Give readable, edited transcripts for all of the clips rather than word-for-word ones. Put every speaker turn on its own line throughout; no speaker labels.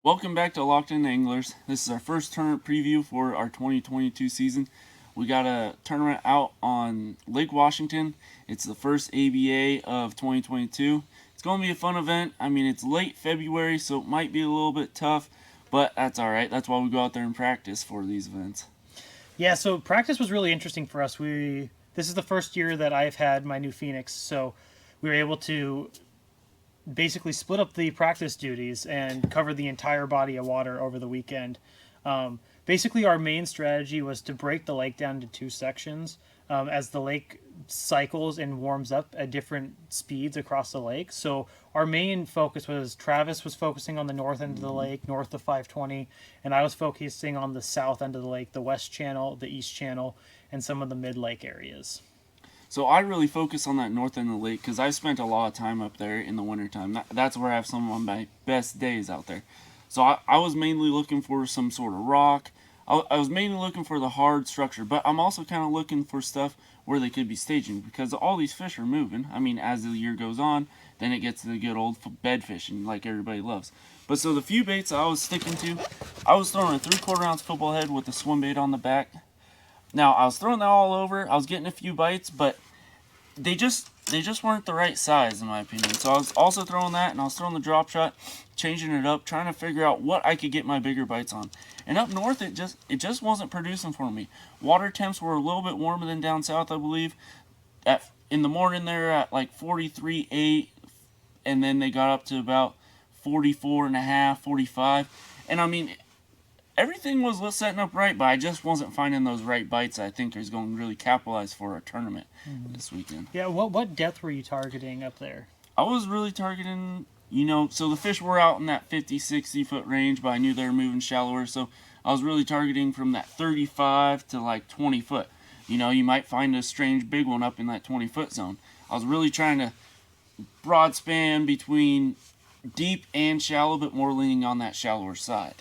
Welcome back to Locked In Anglers. This is our first tournament preview for our 2022 season. We got a tournament out on Lake Washington. It's the first ABA of 2022. It's going to be a fun event. I mean, it's late February, so it might be a little bit tough, but that's all right. That's why we go out there and practice for these events.
Yeah, so practice was really interesting for us. This is the first year that I've had my new Phoenix, so we were able to basically split up the practice duties and cover the entire body of water over the weekend. Basically, our main strategy was to break the lake down into two sections as the lake cycles and warms up at different speeds across the lake. So our main focus was Travis was focusing on the north end of the lake, north of 520, and I was focusing on the south end of the lake, the west channel, the east channel, and some of the mid lake areas.
So I really focus on that north end of the lake because I've spent a lot of time up there in the wintertime. That's where I have some of my best days out there. So I was mainly looking for some sort of rock. I was mainly looking for the hard structure, but I'm also kind of looking for stuff where they could be staging because all these fish are moving. I mean, as the year goes on, then it gets to the good old bed fishing like everybody loves. But so the few baits I was sticking to, I was throwing a 3/4 ounce football head with a swim bait on the back. Now I was throwing that all over. I was getting a few bites, but they just weren't the right size in my opinion. So I was also throwing that, and I was throwing the drop shot, changing it up, trying to figure out what I could get my bigger bites on. And up north, it just wasn't producing for me. Water temps were a little bit warmer than down south, I believe. In the morning they're at like 43.8, and then they got up to about 44 and a half, 45. And I mean, everything was setting up right, but I just wasn't finding those right bites I think is going to really capitalize for a tournament this weekend.
Yeah, what depth were you targeting up there?
I was really targeting, so the fish were out in that 50, 60 foot range, but I knew they were moving shallower, so I was really targeting from that 35 to like 20 foot. You might find a strange big one up in that 20-foot zone. I was really trying to broad span between deep and shallow, but more leaning on that shallower side.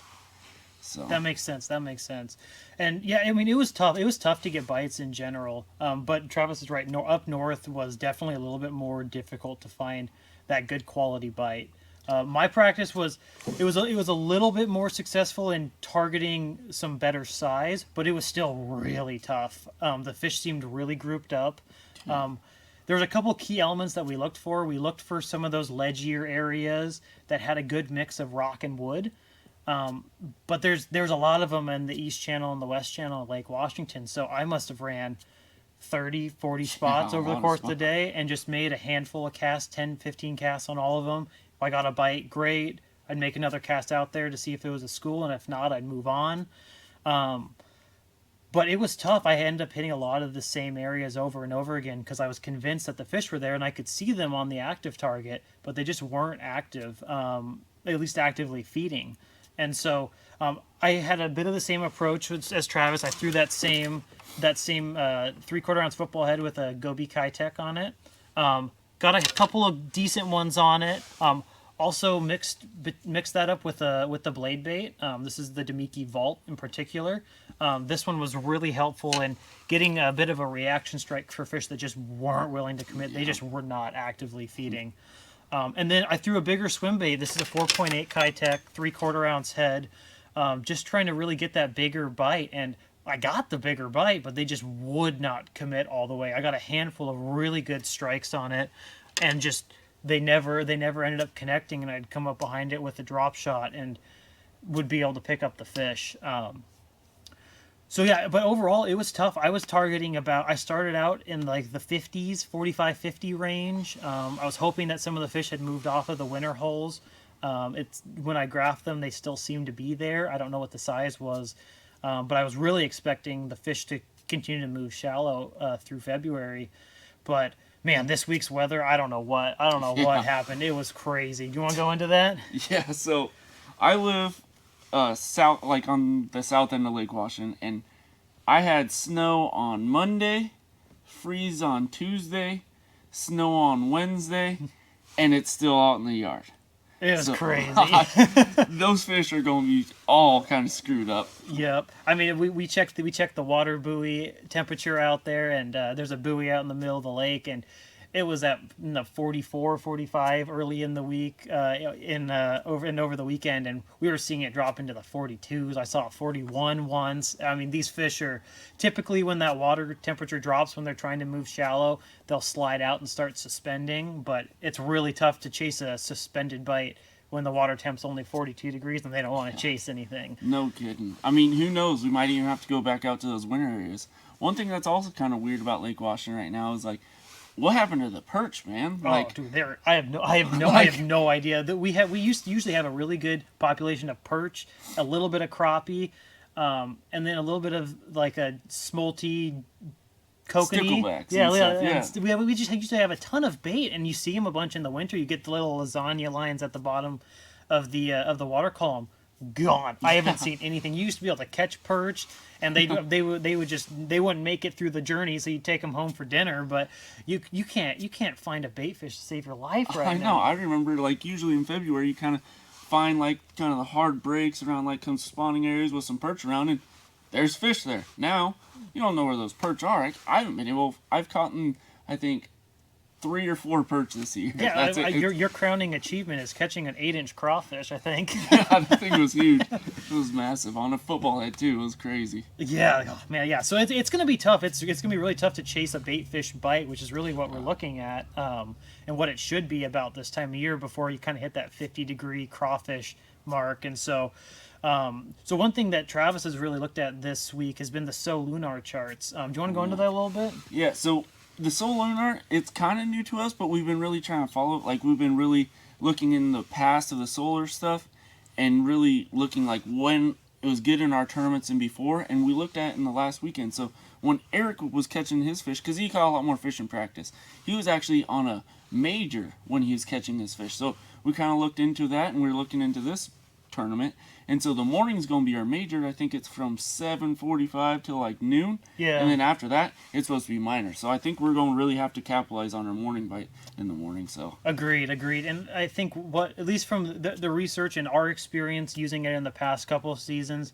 So.
That makes sense. That makes sense. And yeah, I mean, it was tough. It was tough to get bites in general. But Travis is right. Up north was definitely a little bit more difficult to find that good quality bite. My practice was it was a little bit more successful in targeting some better size, but it was still really tough. The fish seemed really grouped up. There was a couple key elements that we looked for. We looked for some of those ledgier areas that had a good mix of rock and wood. But there's a lot of them in the East Channel and the West Channel of Lake Washington. So I must have ran 30, 40 spots
Yeah, a
over the
lot of
course of the
spots.
day and just made a handful of casts, 10, 15 casts on all of them. If I got a bite, great. I'd make another cast out there to see if it was a school, and if not, I'd move on. But it was tough. I ended up hitting a lot of the same areas over and over again because I was convinced that the fish were there and I could see them on the active target, but they just weren't active, at least actively feeding. And so I had a bit of the same approach as Travis. I threw that same 3/4 ounce football head with a Gobi Kai Tech on it. Got a couple of decent ones on it. Also mixed that up with the blade bait. This is the Demiki Vault in particular. This one was really helpful in getting a bit of a reaction strike for fish that just weren't willing to commit. They just were not actively feeding. And then I threw a bigger swim bait. This is a 4.8 Kitech, 3/4 ounce head, just trying to really get that bigger bite. And I got the bigger bite, but they just would not commit all the way. I got a handful of really good strikes on it, and just they never ended up connecting. And I'd come up behind it with a drop shot and would be able to pick up the fish. So yeah, but overall it was tough. I was targeting I started out in like the 50s, 45, 50 range. I was hoping that some of the fish had moved off of the winter holes. It's when I graphed them, they still seemed to be there. I don't know what the size was, but I was really expecting the fish to continue to move shallow through February. But man, this week's weather, I don't know what
Yeah.
happened. It was crazy. Do you want to go into that?
Yeah, so I live south, like on the south end of Lake Washington, and I had snow on Monday, freeze on Tuesday, snow on Wednesday, and it's still out in the yard.
It was
So
crazy.
those fish are going to be all kind of screwed up.
Yep. I mean, we checked the water buoy temperature out there, and there's a buoy out in the middle of the lake, and it was at 44, 45 early in the week, over the weekend, and we were seeing it drop into the 42s. I saw 41 once. I mean, these fish are typically, when that water temperature drops, when they're trying to move shallow, they'll slide out and start suspending. But it's really tough to chase a suspended bite when the water temp's only 42 degrees and they don't want to chase anything.
No kidding. I mean, who knows? We might even have to go back out to those winter areas. One thing that's also kind of weird about Lake Washington right now is, like, what happened to the perch, man? Like,
oh, dude, I have no idea. That we used to usually have a really good population of perch, a little bit of crappie, and then a little bit of like a smolty, kokanee.
sticklebacks
Yeah,
and stuff, yeah.
we just used to have a ton of bait, and you see them a bunch in the winter. You get the little lasagna lines at the bottom of the water column. Gone. I haven't seen anything. You used to be able to catch perch, and they wouldn't make it through the journey, so you take them home for dinner. But you can't find a bait fish to save your life right
I
now.
know. I remember, like, usually in February, you kind of find, like, kind of the hard breaks around, like, some spawning areas with some perch around, and there's fish there. Now, you don't know where those perch are. I haven't been able. I've caught, I think, 3 or 4 perch this year.
Yeah,
That's it.
your crowning achievement is catching an 8-inch crawfish, I think.
That thing was huge. It was massive on a football head too. It was crazy.
Yeah, oh, man, yeah. So it's going to be tough. It's going to be really tough to chase a bait fish bite, which is really what we're looking at, and what it should be about this time of year before you kind of hit that 50-degree crawfish mark. And so one thing that Travis has really looked at this week has been the SoLunar charts. Do you want to go into that a little bit?
Yeah. So the SoLunar, it's kind of new to us, but we've been really trying to follow it. Like, we've been really looking in the past of the solar stuff, and really looking like when it was good in our tournaments and before. And we looked at it in the last weekend. So when Eric was catching his fish, because he caught a lot more fish in practice, he was actually on a major when he was catching his fish. So we kind of looked into that, and we're looking into this tournament. And so the morning's going to be our major. I think it's from 7:45 till like noon.
Yeah.
And then after that, it's supposed to be minor. So I think we're going to really have to capitalize on our morning bite in the morning. So
Agreed. And I think at least from the research and our experience using it in the past couple of seasons,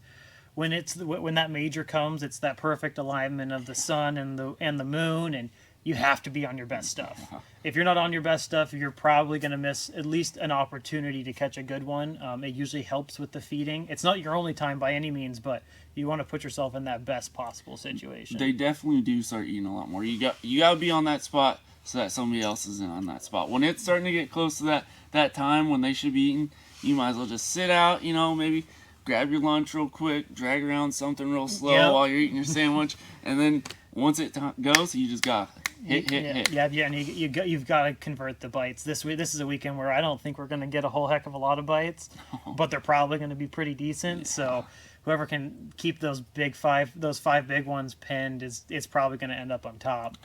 when that major comes, it's that perfect alignment of the sun and the moon, and you have to be on your best stuff. If you're not on your best stuff, you're probably going to miss at least an opportunity to catch a good one. It usually helps with the feeding. It's not your only time by any means, but you want to put yourself in that best possible situation.
they definitely do start eating a lot more. You got to be on that spot so that somebody else is in on that spot. When it's starting to get close to that time when they should be eating, you might as well just sit out, maybe grab your lunch real quick, drag around something real slow while you're eating your sandwich, and then once it goes, you just got hit.
Yeah, and you've got to convert the bites. This is a weekend where I don't think we're going to get a whole heck of a lot of bites, but they're probably going to be pretty decent. Yeah. So whoever can keep those five big ones pinned is probably going to end up on top.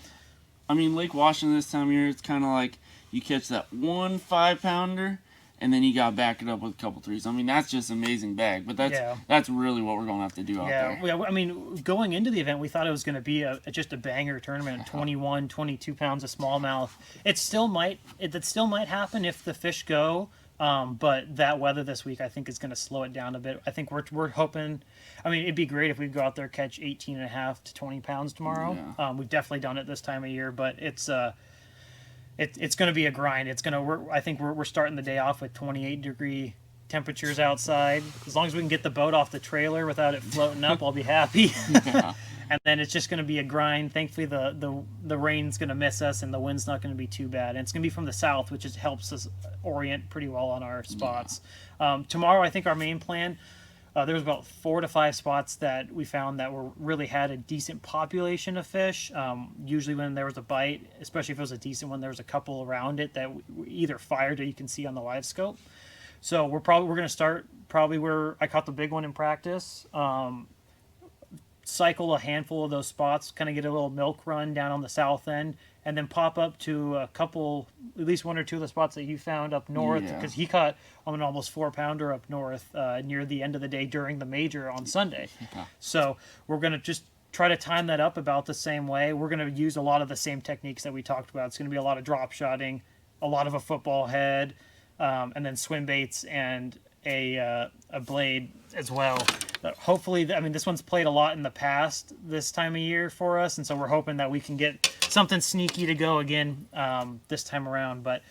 I mean, Lake Washington this time of year, it's kind of like you catch that 1 5-pounder, and then you got to back it up with a couple threes. I mean, that's just an amazing bag. But that's really what we're going to have to do out there.
Yeah, I mean, going into the event, we thought it was going to be just a banger tournament, 21, 22 pounds of smallmouth. It still might happen if the fish go, but that weather this week, I think, is going to slow it down a bit. I think we're hoping. I mean, it'd be great if we go out there, catch 18.5 to 20 pounds tomorrow. Yeah. We've definitely done it this time of year, but it's going to be a grind. I think we're starting the day off with 28-degree temperatures outside. As long as we can get the boat off the trailer without it floating up, I'll be happy. Yeah. And then it's just going to be a grind. Thankfully, the rain's going to miss us, and the wind's not going to be too bad. And it's going to be from the south, which helps us orient pretty well on our spots. Yeah. Tomorrow, I think our main plan. There was about 4 to 5 spots that we found that really had a decent population of fish. Usually when there was a bite, especially if it was a decent one, there was a couple around it that we either fired or you can see on the live scope. So we're going to start probably where I caught the big one in practice. Cycle a handful of those spots, kind of get a little milk run down on the south end, and then pop up to a couple, at least 1 or 2 of the spots that you found up north, because he caught an almost 4-pounder up north near the end of the day during the major on Sunday. Yeah. So we're going to just try to time that up about the same way. We're going to use a lot of the same techniques that we talked about. It's going to be a lot of drop shotting, a lot of a football head, and then swim baits and a blade as well. But hopefully, I mean, this one's played a lot in the past this time of year for us, and so we're hoping that we can get something sneaky to go again this time around. But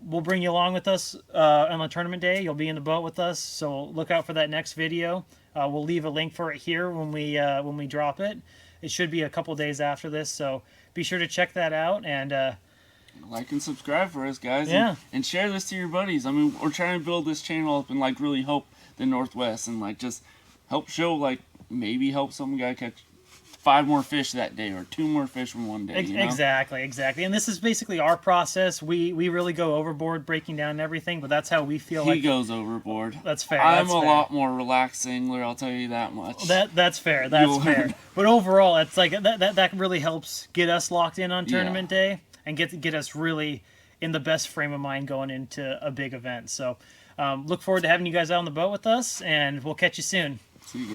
we'll bring you along with us on the tournament day. You'll be in the boat with us, so look out for that next video. We'll leave a link for it here when we drop it. It should be a couple days after this, so be sure to check that out and
like and subscribe for us, guys.
Yeah.
And share this to your buddies. I mean, we're trying to build this channel up and like really help the Northwest and like just help show, like maybe help some guy catch 5 more fish that day or 2 more fish from one day. You know?
Exactly. And this is basically our process. We really go overboard breaking down everything, but that's how we feel.
He goes overboard.
That's fair.
I'm
that's
a
fair.
lot more relaxed angler, I'll tell you that much.
That's fair.
You'll
That's fair.
learn.
But overall, it's like that really helps get us locked in on tournament day and get us really in the best frame of mind going into a big event. So look forward to having you guys out on the boat with us, and we'll catch you soon.
See you.